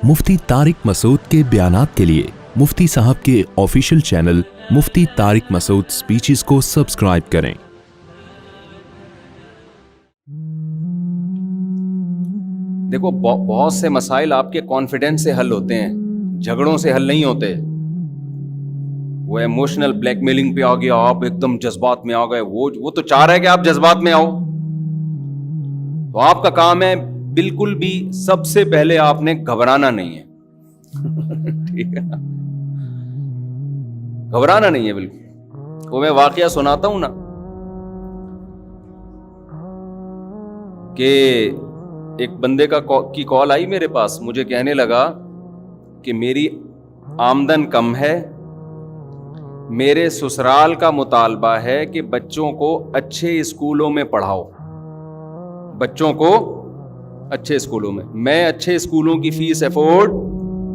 मुफ्ती तारिक मसूद के बयानात के लिए मुफ्ती साहब के ऑफिशियल चैनल मुफ्ती तारिक मसूद स्पीचेस को सब्सक्राइब करें। देखो, बहुत से मसाइल आपके कॉन्फिडेंस से हल होते हैं, झगड़ों से हल नहीं होते। वो इमोशनल ब्लैकमेलिंग पे आ गया, आप एकदम जज्बात में आ गए, वो तो चाह रहा है कि आप जज्बात में आओ। तो आपका काम है बिल्कुल भी सबसे पहले आपने घबराना नहीं है। ठीक है ना, घबराना नहीं है बिल्कुल। वो मैं वाकया सुनाता हूं ना कि एक बंदे की कॉल आई मेरे पास, मुझे कहने लगा कि मेरी आमदन कम है, मेरे ससुराल का मुतालबा है कि बच्चों को अच्छे स्कूलों में पढ़ाओ, बच्चों को अच्छे स्कूलों में। मैं अच्छे स्कूलों की फीस अफोर्ड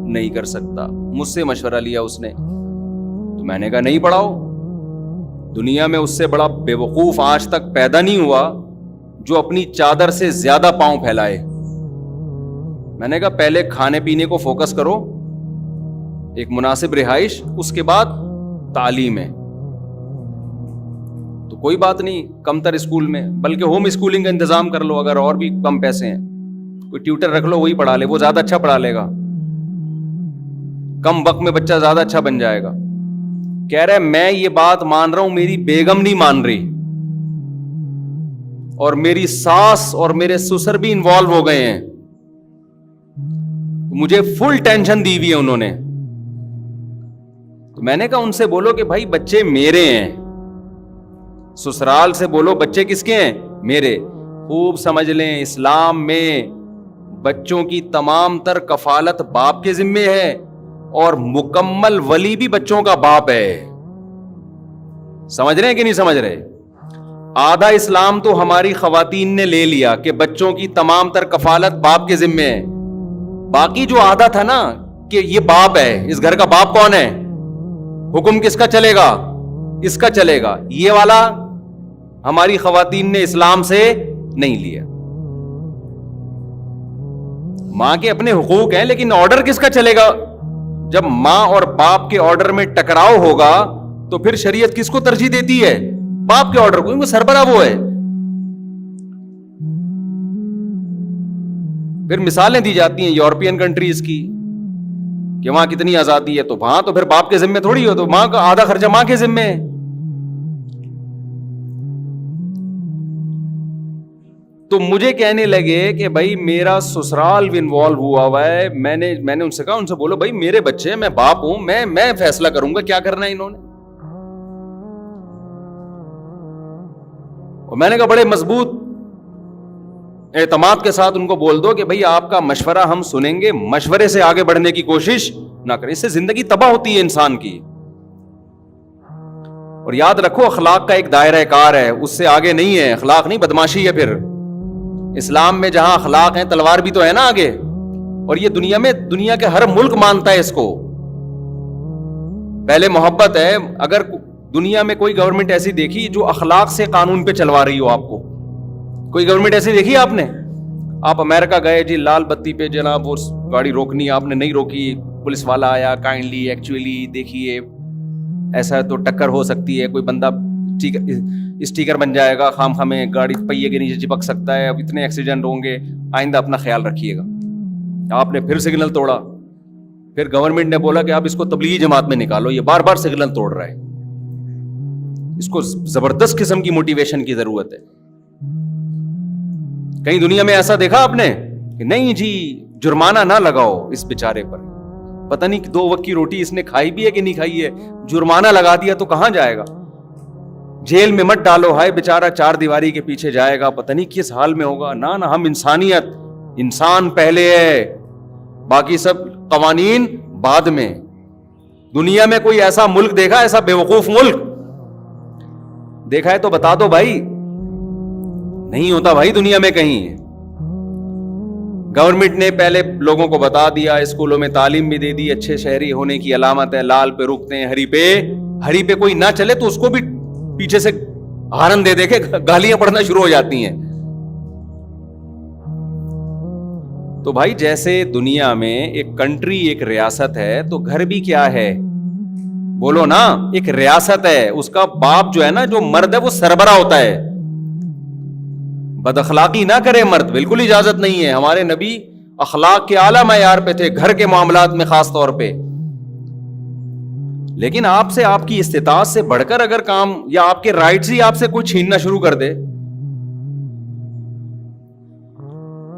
नहीं कर सकता। मुझसे मशवरा लिया उसने, तो मैंने कहा नहीं पढ़ाओ। दुनिया में उससे बड़ा बेवकूफ आज तक पैदा नहीं हुआ जो अपनी चादर से ज्यादा पांव फैलाए। मैंने कहा पहले खाने पीने को फोकस करो, एक मुनासिब रिहाइश, उसके बाद तालीम है। तो कोई बात नहीं, कमतर स्कूल में, बल्कि होम स्कूलिंग का इंतजाम कर लो। अगर और भी कम पैसे हैं, कोई ट्यूटर रख लो, वही पढ़ा ले, वो ज्यादा अच्छा पढ़ा लेगा। कम वक्त में बच्चा ज्यादा अच्छा बन जाएगा। कह रहा है मैं ये बात मान रहा हूं, मेरी बेगम नहीं मान रही, और मेरी सास और मेरे ससुर भी इन्वॉल्व हो गए हैं। मुझे फुल टेंशन दी हुई है उन्होंने। तो मैंने कहा उनसे बोलो कि भाई बच्चे मेरे हैं, ससुराल से बोलो बच्चे किसके हैं, मेरे। खूब समझ लें, इस्लाम में बच्चों की तमाम तर कफालत बाप के जिम्मे है, और मुकम्मल वली भी बच्चों का बाप है। समझ रहे हैं कि नहीं समझ रहे? आधा इस्लाम तो हमारी खवातीन ने ले लिया कि बच्चों की तमाम तर कफालत बाप के जिम्मे है। बाकी जो आधा था ना कि ये बाप है, इस घर का बाप कौन है, हुक्म किसका चलेगा, इसका चलेगा, ये वाला हमारी खवातीन ने इस्लाम से नहीं लिया। मां के अपने हुकूक हैं, लेकिन ऑर्डर किसका चलेगा? जब मां और बाप के ऑर्डर में टकराव होगा तो फिर शरीयत किसको तरजीह देती है? बाप के ऑर्डर को, क्योंकि सरबरा वो है। फिर मिसालें दी जाती हैं यूरोपियन कंट्रीज की कि वहां कितनी आजादी है, तो वहां तो फिर बाप के जिम्मे थोड़ी हो, तो मां का आधा खर्चा मां के जिम्मे है। तो मुझे कहने लगे कि भाई मेरा ससुराल भी इन्वॉल्व हुआ है। मैंने उनसे कहा, उनसे बोलो भाई मेरे बच्चे, मैं बाप हूं, मैं फैसला करूंगा क्या करना है इन्होंने। और मैंने कहा बड़े मजबूत एतमाद के साथ उनको बोल दो कि भाई आपका मशवरा हम सुनेंगे, मशवरे से आगे बढ़ने की कोशिश ना करें, इससे जिंदगी तबाह होती है इंसान की। और याद रखो, अखलाक का एक दायरा कार है, उससे आगे नहीं है। अखलाक नहीं, बदमाशी है। फिर इस्लाम में जहां अखलाक है, तलवार भी तो है ना आगे। और ये दुनिया के हर मुल्क मानता है इसको। पहले मोहब्बत है। अगर दुनिया में कोई गवर्नमेंट ऐसी देखी जो अखलाक से कानून पे चलवा रही हो, आपको कोई गवर्नमेंट ऐसी देखी आपने? आप अमेरिका गए जी, लाल बत्ती पे जनाब वो गाड़ी रोकनी, आपने नहीं रोकी, पुलिस वाला आया, काइंडली एक्चुअली देखिए ऐसा तो टक्कर हो सकती है, कोई बंदा स्टिकर बन जाएगा, खाम में गाड़ी पहिए के नीचे चिपक सकता है, अब इतने एक्सीडेंट होंगे, आइंदा अपना ख्याल रखिएगा। आपने फिर सिग्नल तोड़ा, फिर गवर्नमेंट ने बोला कि आप इसको तबलीगी जमात में निकालो, ये बार बार सिग्नल तोड़ रहा है, इसको जबरदस्त किस्म की मोटिवेशन की जरूरत है। कहीं दुनिया में ऐसा देखा आपने कि नहीं जी जुर्माना ना लगाओ इस बेचारे पर, पता नहीं 2 वक्त की रोटी इसने खाई भी है कि नहीं खाई है, जुर्माना लगा दिया तो कहां जाएगा, जेल में मत डालो, हाय बेचारा 4 दीवारी के पीछे जाएगा, पता नहीं किस हाल में होगा। ना ना, हम इंसानियत, इंसान पहले है, बाकी सब कवानीन बाद में। दुनिया में कोई ऐसा मुल्क देखा, ऐसा बेवकूफ मुल्क देखा है तो बता दो भाई। नहीं होता भाई दुनिया में कहीं। गवर्नमेंट ने पहले लोगों को बता दिया, स्कूलों में तालीम भी दे दी, अच्छे शहरी होने की अलामत है, लाल पे रुकते हैं, हरी पे कोई ना चले तो उसको भी पीछे से हारन दे के गालियां पड़ना शुरू हो जाती हैं। تو بھائی جیسے دنیا میں ایک کنٹری ایک ریاست ہے تو گھر بھی کیا ہے؟ بولو نا، ایک ریاست ہے. اس کا باپ جو ہے نا، جو مرد ہے وہ سربراہ ہوتا ہے. بد اخلاقی نہ کرے مرد، بالکل اجازت نہیں ہے. ہمارے نبی اخلاق کے اعلیٰ معیار پہ تھے، گھر کے معاملات میں خاص طور پہ. لیکن آپ سے، آپ کی استطاعت سے بڑھ کر اگر کام، یا آپ کے رائٹس ہی آپ سے کوئی چھیننا شروع کر دے،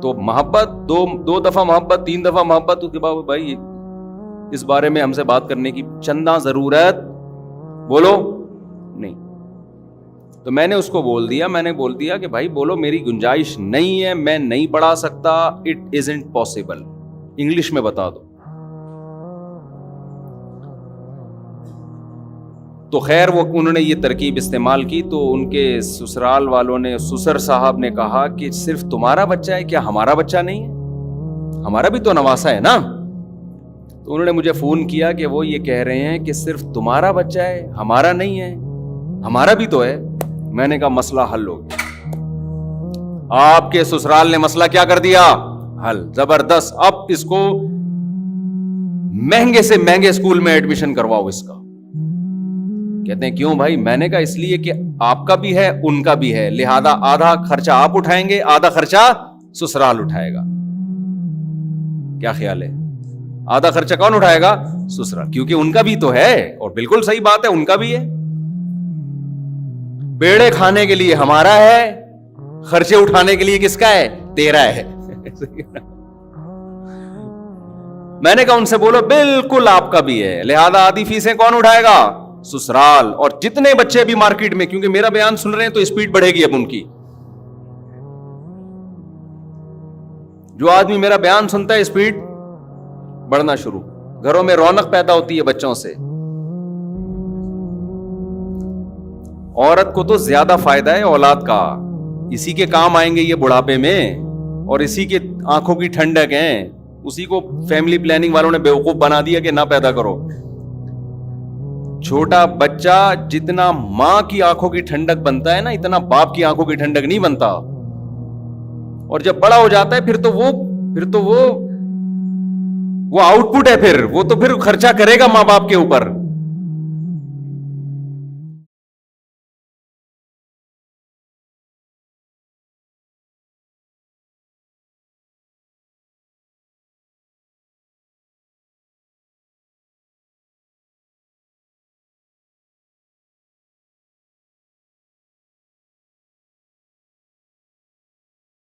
تو محبت، دو دفعہ محبت، 3 دفعہ محبت، اس کے بعد بھائی اس بارے میں ہم سے بات کرنے کی چندہ ضرورت بولو نہیں. تو میں نے اس کو بول دیا کہ بھائی بولو میری گنجائش نہیں ہے، میں نہیں پڑھا سکتا. It isn't possible. انگلش میں بتا دو. تو خیر وہ انہوں نے یہ ترکیب استعمال کی. تو ان کے سسرال والوں نے، سسر صاحب نے کہا کہ صرف تمہارا بچہ ہے، کیا ہمارا بچہ نہیں ہے؟ ہمارا بھی تو نواسا ہے نا. تو انہوں نے مجھے فون کیا کہ وہ یہ کہہ رہے ہیں کہ صرف تمہارا بچہ ہے، ہمارا نہیں ہے. ہمارا بھی تو ہے. میں نے کہا مسئلہ حل ہو گیا. آپ کے سسرال نے مسئلہ کیا کر دیا؟ حل. زبردست. اب اس کو مہنگے سے مہنگے اسکول میں ایڈمیشن کرواؤ اس کا. کہتے ہیں کیوں بھائی؟ میں نے کہا اس لیے کہ آپ کا بھی ہے، ان کا بھی ہے، لہذا آدھا خرچہ آپ اٹھائیں گے، آدھا خرچہ سسرال اٹھائے گا. کیا خیال ہے؟ آدھا خرچہ کون اٹھائے گا؟ سسرال. کیونکہ ان کا بھی تو ہے. اور بالکل صحیح بات ہے، ان کا بھی ہے. پیڑے کھانے کے لیے ہمارا ہے، خرچے اٹھانے کے لیے کس کا ہے؟ تیرا ہے. میں نے کہا ان سے بولو بالکل آپ کا بھی ہے، لہذا آدھی فیسیں کون اٹھائے گا؟ سسرال. اور جتنے بچے ابھی مارکیٹ میں، کیونکہ میرا بیان سن رہے ہیں تو اسپیڈ بڑھے گی اب ان کی. جو آدمی میرا بیان سنتا ہے اسپیڈ بڑھنا شروع. گھروں میں رونق پیدا ہوتی ہے بچوں سے. عورت کو تو زیادہ فائدہ ہے اولاد کا. اسی کے کام آئیں گے یہ بڑھاپے میں، اور اسی کے آنکھوں کی ٹھنڈک ہیں. اسی کو فیملی پلاننگ والوں نے بیوقوف بنا دیا کہ نہ پیدا کرو. چھوٹا بچہ جتنا ماں کی آنکھوں کی ٹھنڈک بنتا ہے نا، اتنا باپ کی آنکھوں کی ٹھنڈک نہیں بنتا. اور جب بڑا ہو جاتا ہے پھر تو وہ آؤٹ پٹ ہے. پھر وہ تو پھر خرچہ کرے گا ماں باپ کے اوپر.